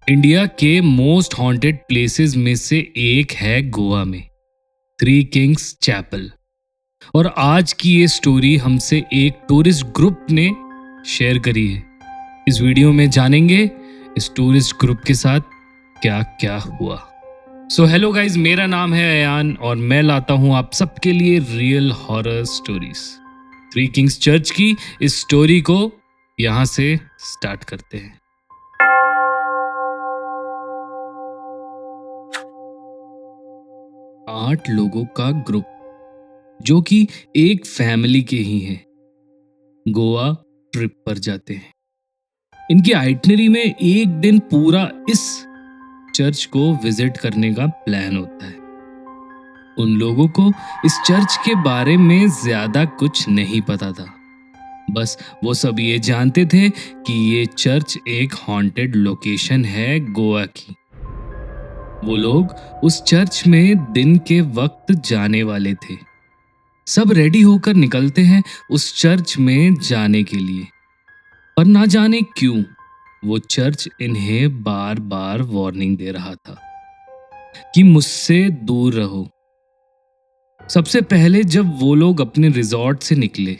India के most haunted places में से एक है गोवा में थ्री किंग्स चैपल। और आज की ये स्टोरी हमसे एक टूरिस्ट ग्रुप ने शेयर करी है। इस वीडियो में जानेंगे इस टूरिस्ट ग्रुप के साथ क्या क्या हुआ। सो हेलो गाइज, मेरा नाम है अयान और मैं लाता हूं आप सबके लिए real horror stories. Three Kings church की इस स्टोरी को यहां से स्टार्ट करते हैं। आठ लोगों का ग्रुप जो कि एक फैमिली के ही हैं, गोवा ट्रिप पर जाते हैं। इनकी आइटनरी में एक दिन पूरा इस चर्च को विजिट करने का प्लान होता है। उन लोगों को इस चर्च के बारे में ज्यादा कुछ नहीं पता था, बस वो सब ये जानते थे कि ये चर्च एक हॉन्टेड लोकेशन है गोवा की। वो लोग उस चर्च में दिन के वक्त जाने वाले थे। सब रेडी होकर निकलते हैं उस चर्च में जाने के लिए, पर ना जाने क्यों वो चर्च इन्हें बार बार वार्निंग दे रहा था कि मुझसे दूर रहो। सबसे पहले जब वो लोग अपने रिजॉर्ट से निकले,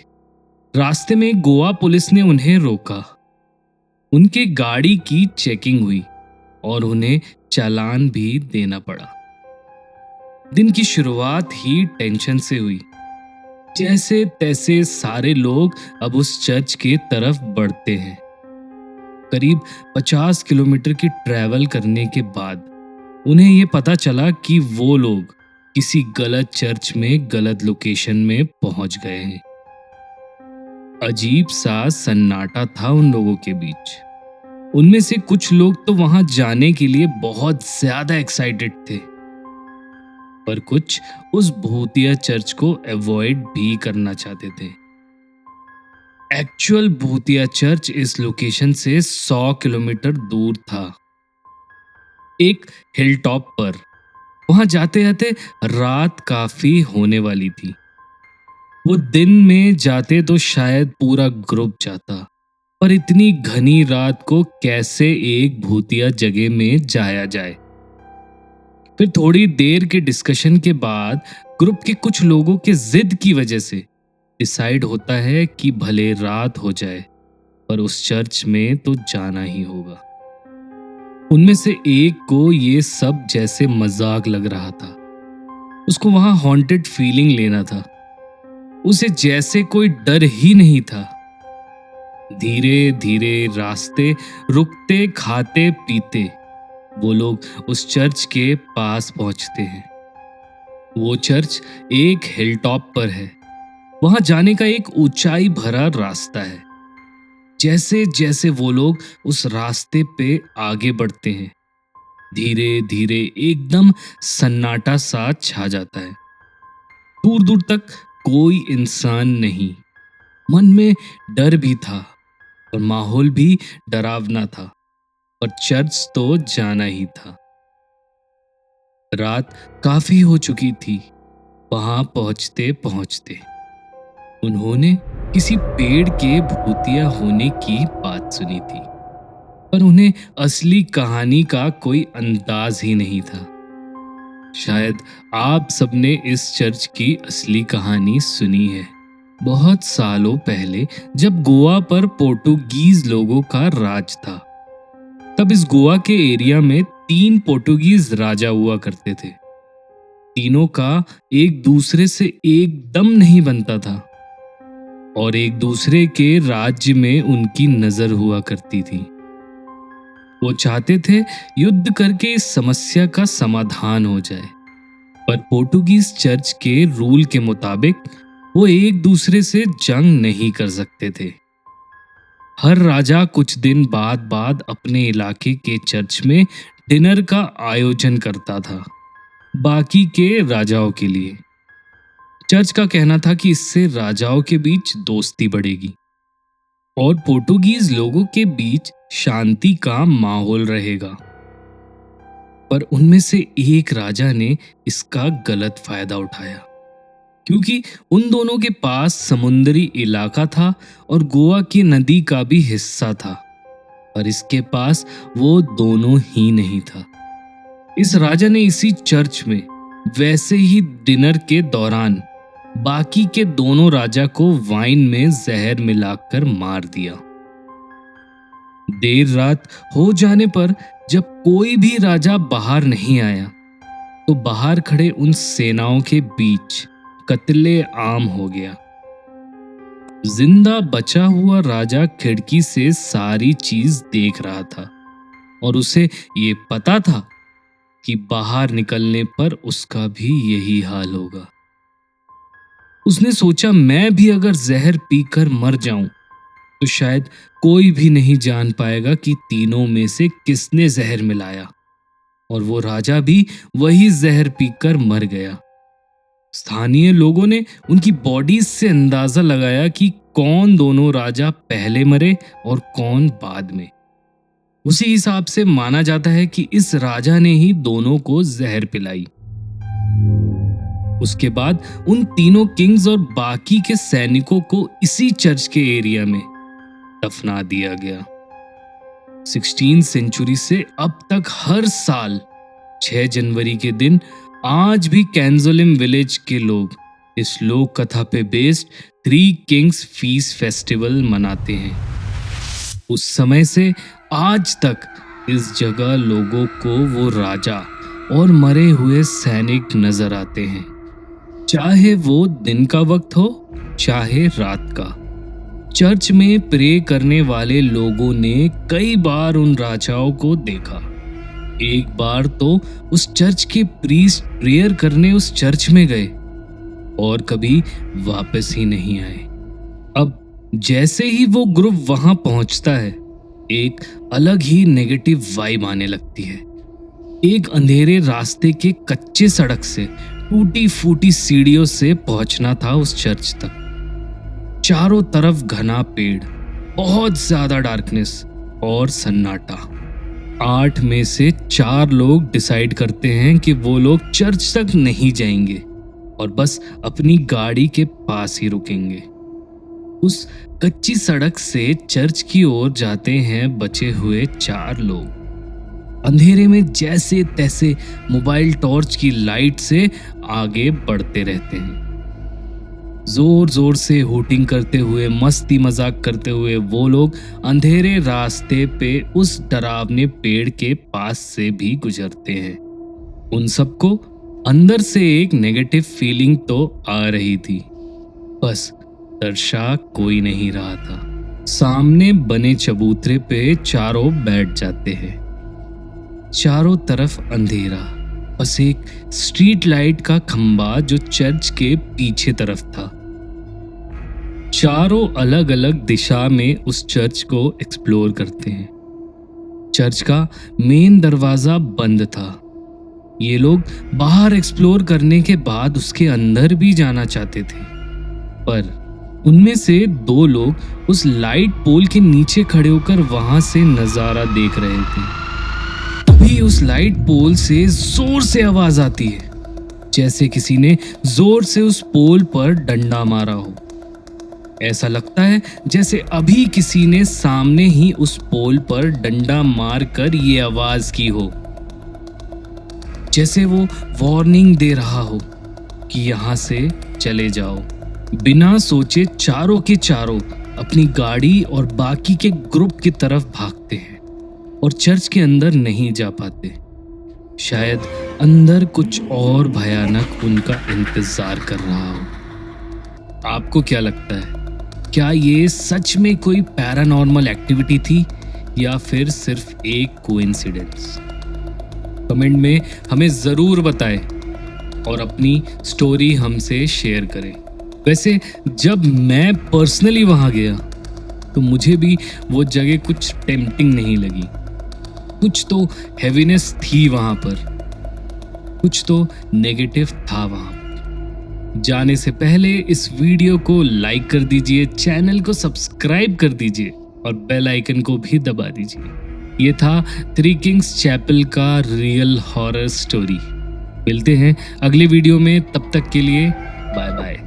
रास्ते में गोवा पुलिस ने उन्हें रोका। उनके गाड़ी की चेकिंग हुई और उन्हें चालान भी देना पड़ा। दिन की शुरुआत ही टेंशन से हुई। जैसे तैसे सारे लोग अब उस चर्च के तरफ बढ़ते हैं। करीब 50 किलोमीटर की ट्रैवल करने के बाद उन्हें यह पता चला कि वो लोग किसी गलत चर्च में गलत लोकेशन में पहुंच गए हैं। अजीब सा सन्नाटा था उन लोगों के बीच। उनमें से कुछ लोग तो वहां जाने के लिए बहुत ज्यादा एक्साइटेड थे, पर कुछ उस भूतिया चर्च को अवॉइड भी करना चाहते थे। एक्चुअल भूतिया चर्च इस लोकेशन से 100 किलोमीटर दूर था, एक हिल टॉप पर। वहां जाते जाते रात काफी होने वाली थी। वो दिन में जाते तो शायद पूरा ग्रुप जाता, पर इतनी घनी रात को कैसे एक भूतिया जगह में जाया जाए। फिर थोड़ी देर के डिस्कशन के बाद ग्रुप के कुछ लोगों के जिद की वजह से डिसाइड होता है कि भले रात हो जाए पर उस चर्च में तो जाना ही होगा। उनमें से एक को ये सब जैसे मजाक लग रहा था। उसको वहां हॉन्टेड फीलिंग लेना था। उसे जैसे कोई डर ही नहीं था। धीरे धीरे रास्ते रुकते खाते पीते वो लोग उस चर्च के पास पहुंचते हैं। वो चर्च एक हिल टॉप पर है। वहां जाने का एक ऊंचाई भरा रास्ता है। जैसे जैसे वो लोग उस रास्ते पे आगे बढ़ते हैं, धीरे धीरे एकदम सन्नाटा सा छा जाता है। दूर दूर तक कोई इंसान नहीं। मन में डर भी था और माहौल भी डरावना था, पर चर्च तो जाना ही था। रात काफी हो चुकी थी। वहां पहुंचते पहुंचते उन्होंने किसी पेड़ के भूतिया होने की बात सुनी थी, पर उन्हें असली कहानी का कोई अंदाज ही नहीं था। शायद आप सबने इस चर्च की असली कहानी सुनी है। बहुत सालों पहले जब गोवा पर पोर्टुगीज लोगों का राज था, तब इस गोवा के एरिया में 3 पोर्टुगीज राजा हुआ करते थे। तीनों का एक दूसरे से एकदम नहीं बनता था और एक दूसरे के राज्य में उनकी नजर हुआ करती थी। वो चाहते थे युद्ध करके इस समस्या का समाधान हो जाए, पर पोर्टुगीज चर्च के रूल के मुताबिक वो एक दूसरे से जंग नहीं कर सकते थे। हर राजा कुछ दिन बाद अपने इलाके के चर्च में डिनर का आयोजन करता था, बाकी के राजाओं के लिए। चर्च का कहना था कि इससे राजाओं के बीच दोस्ती बढ़ेगी और पोर्टुगीज लोगों के बीच शांति का माहौल रहेगा। पर उनमें से एक राजा ने इसका गलत फायदा उठाया, क्योंकि उन दोनों के पास समुद्री इलाका था और गोवा की नदी का भी हिस्सा था। और इसके पास वो दोनों ही नहीं था। इस राजा ने इसी चर्च में वैसे ही डिनर के दौरान बाकी के दोनों राजा को वाइन में जहर मिलाकर मार दिया। देर रात हो जाने पर जब कोई भी राजा बाहर नहीं आया तो बाहर खड़े उन सेनाओं के बीच कत्ले आम हो गया। जिंदा बचा हुआ राजा खिड़की से सारी चीज देख रहा था और उसे ये पता था कि बाहर निकलने पर उसका भी यही हाल होगा। उसने सोचा, मैं भी अगर जहर पीकर मर जाऊं तो शायद कोई भी नहीं जान पाएगा कि तीनों में से किसने जहर मिलाया, और वो राजा भी वही जहर पीकर मर गया। स्थानीय लोगों ने उनकी बॉडीज से अंदाजा लगाया कि कौन दोनों राजा पहले मरे और कौन बाद में। उसी हिसाब से माना जाता है कि इस राजा ने ही दोनों को जहर पिलाई। उसके बाद उन तीनों किंग्स और बाकी के सैनिकों को इसी चर्च के एरिया में दफना दिया गया। 16वीं सेंचुरी से अब तक हर साल 6 जनवरी के दिन आज भी कैंजोलिम विलेज के लोग इस लोक कथा पे बेस्ड 3 किंग्स फीस्ट फेस्टिवल मनाते हैं। उस समय से आज तक इस जगह लोगों को वो राजा और मरे हुए सैनिक नजर आते हैं, चाहे वो दिन का वक्त हो चाहे रात का। चर्च में प्रे करने वाले लोगों ने कई बार उन राजाओं को देखा। एक बार तो उस चर्च के प्रीस्ट प्रेयर करने उस चर्च में गए और कभी वापस ही नहीं आए। अब जैसे ही वो ग्रुप वहां पहुंचता है, एक अलग ही नेगेटिव वाइब आने लगती है। एक अंधेरे रास्ते के कच्चे सड़क से टूटी फूटी सीढ़ियों से पहुंचना था उस चर्च तक। चारों तरफ घना पेड़, बहुत ज्यादा डार्कनेस और सन्नाटा। 8 में से 4 लोग डिसाइड करते हैं कि वो लोग चर्च तक नहीं जाएंगे और बस अपनी गाड़ी के पास ही रुकेंगे। उस कच्ची सड़क से चर्च की ओर जाते हैं बचे हुए 4 लोग। अंधेरे में जैसे तैसे मोबाइल टॉर्च की लाइट से आगे बढ़ते रहते हैं। जोर जोर से हूटिंग करते हुए, मस्ती मजाक करते हुए वो लोग अंधेरे रास्ते पे उस डरावने पेड़ के पास से भी गुजरते हैं। उन सबको अंदर से एक नेगेटिव फीलिंग तो आ रही थी, बस दर्शा कोई नहीं रहा था। सामने बने चबूतरे पे चारों बैठ जाते हैं। चारों तरफ अंधेरा, बस एक स्ट्रीट लाइट का खंबा जो चर्च के पीछे तरफ था। चारों अलग अलग दिशा में उस चर्च को एक्सप्लोर करते हैं। चर्च का मेन दरवाजा बंद था। ये लोग बाहर एक्सप्लोर करने के बाद उसके अंदर भी जाना चाहते थे, पर उनमें से 2 लोग उस लाइट पोल के नीचे खड़े होकर वहां से नजारा देख रहे थे। तभी उस लाइट पोल से जोर से आवाज आती है, जैसे किसी ने जोर से उस पोल पर डंडा मारा हो। ऐसा लगता है जैसे अभी किसी ने सामने ही उस पोल पर डंडा मारकर ये आवाज की हो, जैसे वो वार्निंग दे रहा हो कि यहां से चले जाओ। बिना सोचे चारों के चारों अपनी गाड़ी और बाकी के ग्रुप की तरफ भागते हैं और चर्च के अंदर नहीं जा पाते। शायद अंदर कुछ और भयानक उनका इंतजार कर रहा हो। आपको क्या लगता है, क्या ये सच में कोई पैरानॉर्मल एक्टिविटी थी या फिर सिर्फ एक कोइंसिडेंस? कमेंट में हमें जरूर बताएं और अपनी स्टोरी हमसे शेयर करें। वैसे जब मैं पर्सनली वहां गया तो मुझे भी वो जगह कुछ टेम्पटिंग नहीं लगी। कुछ तो हैवीनेस थी वहां पर, कुछ तो नेगेटिव था वहां पर। जाने से पहले इस वीडियो को लाइक कर दीजिए, चैनल को सब्सक्राइब कर दीजिए और बेल आइकन को भी दबा दीजिए। ये था 3 किंग्स चैपल का रियल हॉरर स्टोरी। मिलते हैं अगले वीडियो में, तब तक के लिए बाय बाय।